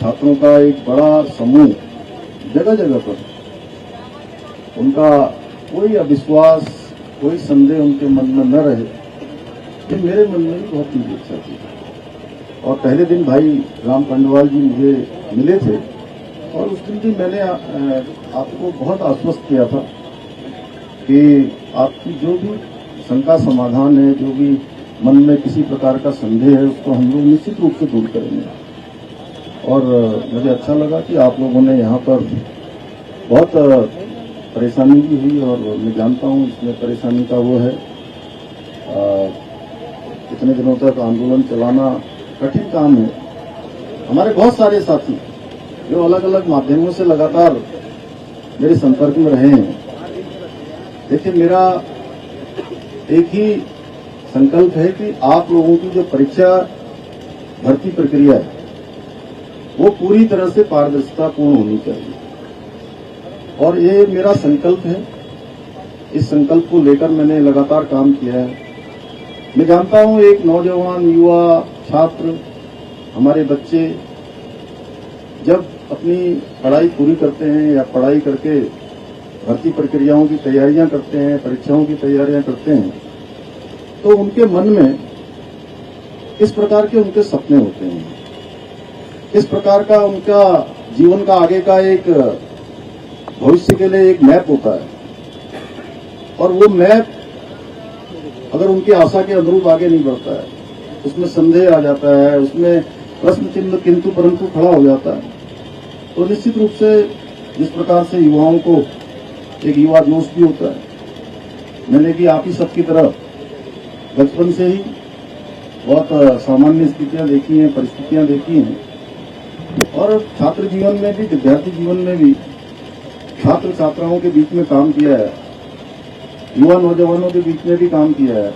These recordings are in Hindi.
छात्रों का एक बड़ा समूह जगह जगह पर, उनका कोई अविश्वास, कोई संदेह उनके मन में न रहे, ये मेरे मन में भी बहुत ही इच्छा थी। और पहले दिन भाई राम पंडवाल जी मुझे मिले थे और उस दिन भी मैंने आपको बहुत आश्वस्त किया था कि आपकी जो भी शंका समाधान है, जो भी मन में किसी प्रकार का संदेह है, उसको हम लोग निश्चित रूप से दूर करेंगे। और मुझे अच्छा लगा कि आप लोगों ने यहाँ पर बहुत परेशानी भी हुई, और मैं जानता हूँ इसमें परेशानी का वो है, इतने दिनों तक आंदोलन चलाना कठिन काम है। हमारे बहुत सारे साथी जो अलग अलग माध्यमों से लगातार मेरे संपर्क में रहे हैं, देखिए मेरा एक ही संकल्प है कि आप लोगों की जो परीक्षा भर्ती प्रक्रिया है वो पूरी तरह से पारदर्शितापूर्ण होनी चाहिए, और ये मेरा संकल्प है। इस संकल्प को लेकर मैंने लगातार काम किया है। मैं जानता हूं एक नौजवान, युवा, छात्र, हमारे बच्चे जब अपनी पढ़ाई पूरी करते हैं या पढ़ाई करके भर्ती प्रक्रियाओं की तैयारियां करते हैं, परीक्षाओं की तैयारियां करते हैं, तो उनके मन में इस प्रकार के उनके सपने होते हैं, इस प्रकार का उनका जीवन का आगे का एक भविष्य के लिए एक मैप होता है, और वो मैप अगर उनकी आशा के अनुरूप आगे नहीं बढ़ता है, उसमें संदेह आ जाता है, उसमें प्रश्न चिन्ह किंतु परंतु खड़ा हो जाता है, तो निश्चित रूप से जिस प्रकार से युवाओं को एक युवा जोश भी होता है, मैंने भी आप ही सबकी तरह बचपन से ही बहुत सामान्य स्थितियां देखी हैं, परिस्थितियां देखी हैं, और छात्र जीवन में भी, विद्यार्थी जीवन में भी छात्र छात्राओं के बीच में काम किया है, युवा नौजवानों के बीच में भी काम किया है,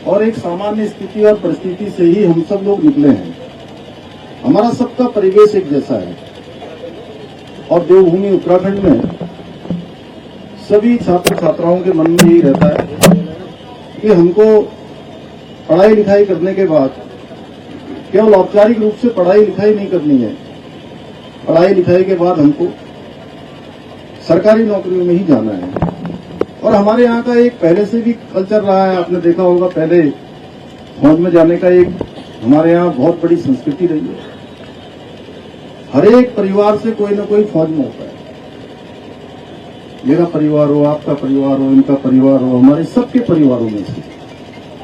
और एक सामान्य स्थिति और परिस्थिति से ही हम सब लोग निकले हैं। हमारा सबका परिवेश एक जैसा है, और देवभूमि उत्तराखंड में सभी छात्र छात्राओं के मन में यही रहता है कि हमको पढ़ाई लिखाई करने के बाद केवल औपचारिक रूप से पढ़ाई लिखाई नहीं करनी है, पढ़ाई लिखाई के बाद हमको सरकारी नौकरियों में ही जाना है। और हमारे यहाँ का एक पहले से भी कल्चर रहा है, आपने देखा होगा, पहले फौज में जाने का एक हमारे यहाँ बहुत बड़ी संस्कृति रही है। हर एक परिवार से कोई न कोई फौज में होता है, मेरा परिवार हो, आपका परिवार हो, इनका परिवार हो, हमारे सबके परिवारों में से।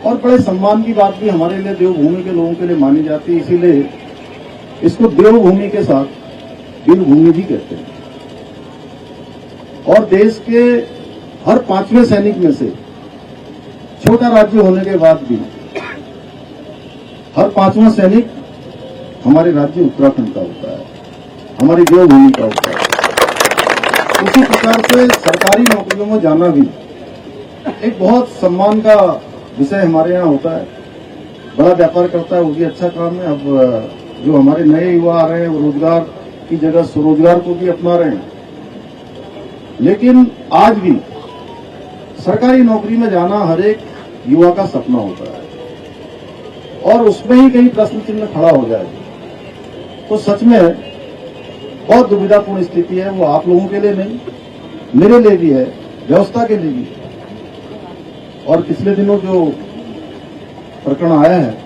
और बड़े सम्मान की बात भी हमारे लिए देवभूमि के लोगों के लिए मानी जाती है, इसीलिए इसको देवभूमि के साथ वीरभूमि भी कहते हैं। और देश के हर 5वें सैनिक में से, छोटा राज्य होने के बाद भी, हर 5वां सैनिक हमारे राज्य उत्तराखंड का होता है, हमारी देवभूमि का होता है। उसी प्रकार से सरकारी नौकरियों में जाना भी एक बहुत सम्मान का विषय हमारे यहाँ होता है। बड़ा व्यापार करता है, वो भी अच्छा काम है। अब जो हमारे नए युवा आ रहे हैं वो रोजगार की जगह स्वरोजगार को भी अपना रहे हैं, लेकिन आज भी सरकारी नौकरी में जाना हर एक युवा का सपना होता है, और उसमें ही कहीं प्रश्न चिन्ह खड़ा हो जाए तो सच में बहुत दुविधापूर्ण स्थिति है। वो आप लोगों के लिए नहीं, मेरे लिए भी है, व्यवस्था के लिए भी है। और पिछले दिनों जो प्रकरण आया है,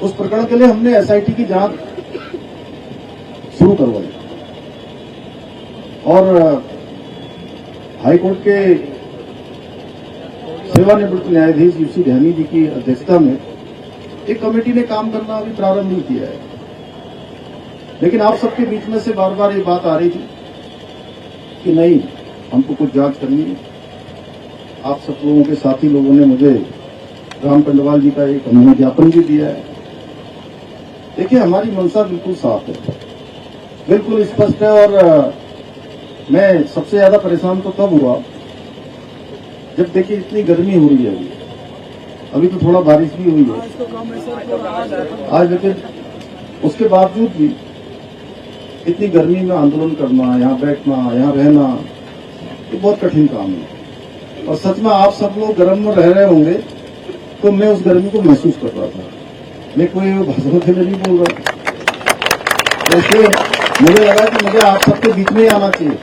उस प्रकरण के लिए हमने एसआईटी की जांच शुरू करवाई, और हाईकोर्ट के सेवानिवृत्त न्यायाधीश यूसी ध्यानी जी की अध्यक्षता में एक कमेटी ने काम करना अभी प्रारंभ नहीं किया है। लेकिन आप सबके बीच में से बार बार ये बात आ रही थी कि नहीं, हमको कुछ जांच करनी है। आप सब लोगों के साथी लोगों ने मुझे राम पंडवाल जी का एक अभिनय ज्ञापन भी दिया है। देखिए, हमारी मंशा बिल्कुल साफ है, बिल्कुल स्पष्ट है। और मैं सबसे ज्यादा परेशान तो तब हुआ जब देखिए इतनी गर्मी हो रही है। अभी तो थोड़ा बारिश भी हुई है आज, लेकिन उसके बावजूद भी इतनी गर्मी में आंदोलन करना, यहाँ बैठना, यहाँ रहना, ये बहुत कठिन काम है। और सच में आप सब लोग गर्म में रह रहे होंगे, तो मैं उस गर्मी को महसूस कर रहा था। मैं कोई भाषण के लिए नहीं बोल रहा, तो इसलिए मुझे लगा कि मुझे आप सबके बीच में ही आना चाहिए।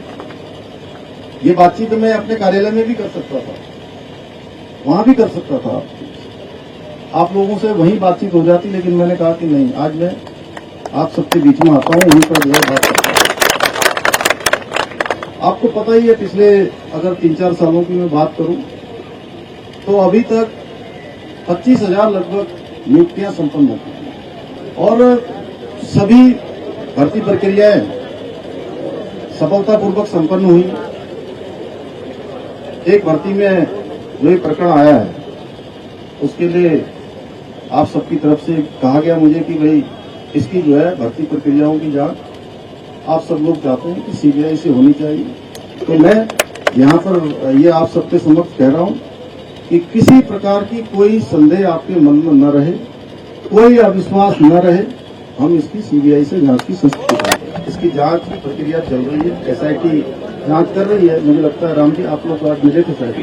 ये बातचीत मैं अपने कार्यालय में भी कर सकता था, वहां भी कर सकता था, आप लोगों से वहीं बातचीत हो जाती, लेकिन मैंने कहा कि नहीं, आज मैं आप सबके बीच में आता हूं, वहीं पर जो है बात करता हूं। आपको पता ही है, पिछले अगर 3-4 सालों की मैं बात करूं तो अभी तक 25,000 लगभग नियुक्तियां संपन्न हो चुकी और सभी भर्ती प्रक्रियाएं सफलतापूर्वक संपन्न हुई। एक भर्ती में जो ये प्रकरण आया है उसके लिए आप सबकी तरफ से कहा गया मुझे कि भाई इसकी जो है भर्ती प्रक्रियाओं की जांच आप सब लोग चाहते हैं कि सीबीआई से होनी चाहिए। तो मैं यहाँ पर ये आप सबके समक्ष कह रहा हूँ कि किसी प्रकार की कोई संदेह आपके मन में न रहे, कोई अविश्वास न रहे। हम इसकी सीबीआई से जांच की संस्तुति करते हैं। इसकी जांच की प्रक्रिया चल रही है, एसआईटी जांच कर रही है। मुझे लगता है राम जी आप लोग आज मिले थे, शायद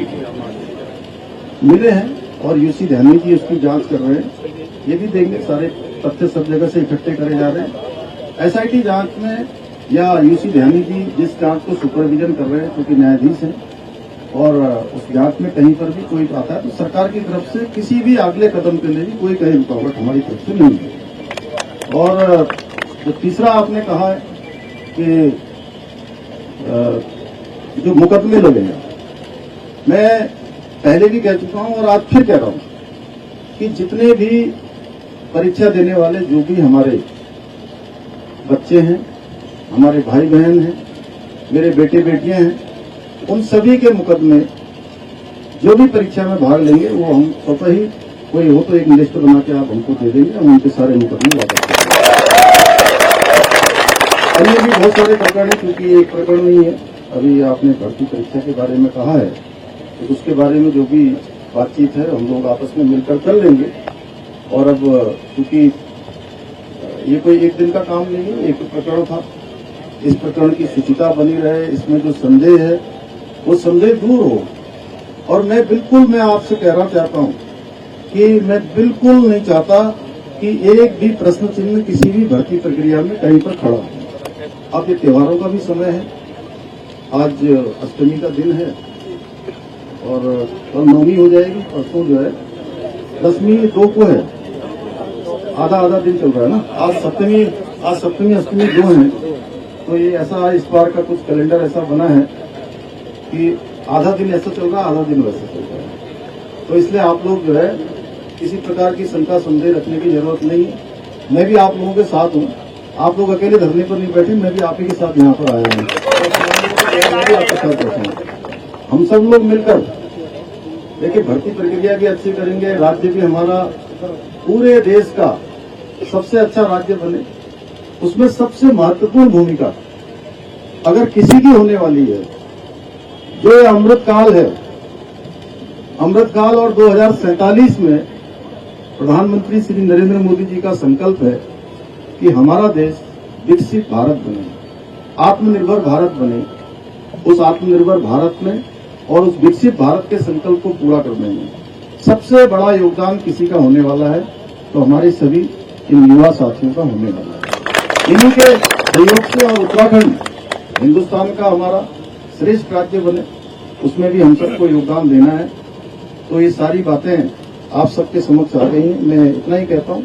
मिले हैं, और यूसी ध्यानी जी उसकी जांच कर रहे हैं। ये भी देंगे, सारे तथ्य सब जगह से इकट्ठे करे जा रहे हैं। एसआईटी जांच में या यूसी ध्यानी जी जिस जांच को सुपरविजन कर रहे हैं, क्योंकि न्यायाधीश हैं, और उस जांच में कहीं पर भी कोई आता है तो सरकार की तरफ से किसी भी अगले कदम के लिए भी कोई कहीं रुकावट हमारी तरफ से नहीं है। और जो तीसरा आपने कहा है कि जो मुकदमे लगेंगे, मैं पहले भी कह चुका हूं और आज फिर कह रहा हूं कि जितने भी परीक्षा देने वाले जो भी हमारे बच्चे हैं, हमारे भाई बहन हैं, मेरे बेटे बेटियां हैं, उन सभी के मुकदमे जो भी परीक्षा में भाग लेंगे वो हम स्वतः ही, कोई हो तो एक लिस्ट बना के आप हमको दे देंगे, हम उनके सारे मुकदमे वापस कर देंगे। अन्य भी बहुत सारे प्रकरण हैं, क्योंकि एक प्रकरण नहीं है। अभी आपने भर्ती परीक्षा के बारे में कहा है तो उसके बारे में जो भी बातचीत है हम लोग आपस में मिलकर कर लेंगे। और अब क्योंकि ये कोई एक दिन का काम नहीं है, एक प्रकरण था, इस प्रकरण की शुचिता बनी रहे, इसमें जो संदेह है वो संदेह दूर हो। और मैं आपसे कहना चाहता हूं कि मैं बिल्कुल नहीं चाहता कि एक भी प्रश्न चिन्ह किसी भी भर्ती प्रक्रिया में कहीं पर खड़ा हो। अब ये त्योहारों का भी समय है, आज अष्टमी का दिन है और कल नवमी हो जाएगी, परसों जो है दसवीं 2 को है, आधा दिन चल रहा है ना। आज सप्तमी अष्टमी 2 है, तो ये ऐसा इस बार का कुछ कैलेंडर ऐसा बना है कि आधा दिन ऐसा चल रहा है, आधा दिन वैसा चल रहा है। तो इसलिए आप लोग जो है किसी प्रकार की शंका संदेह रखने की जरूरत नहीं है। मैं भी आप लोगों के साथ हूँ, आप लोग अकेले धरने पर नहीं बैठे, मैं भी आप ही के साथ यहाँ पर आया हूँ, आपके साथ बैठा हूँ। हम सब लोग मिलकर देखिए भर्ती प्रक्रिया भी अच्छी करेंगे, राज्य भी हमारा पूरे देश का सबसे अच्छा राज्य बने। उसमें सबसे महत्वपूर्ण भूमिका अगर किसी की होने वाली है, जो ये अमृतकाल है, अमृतकाल और 2047 में प्रधानमंत्री श्री नरेंद्र मोदी जी का संकल्प है कि हमारा देश विकसित भारत बने, आत्मनिर्भर भारत बने। उस आत्मनिर्भर भारत में और उस विकसित भारत के संकल्प को पूरा करने में सबसे बड़ा योगदान किसी का होने वाला है तो हमारे सभी इन युवा साथियों का होने वाला है। इन्हीं के सहयोग से और उत्तराखंड हिंदुस्तान का हमारा श्रेष्ठ राज्य बने, उसमें भी हम सबको योगदान देना है। तो ये सारी बातें आप सबके समक्ष आ गई हैं। मैं इतना ही कहता हूं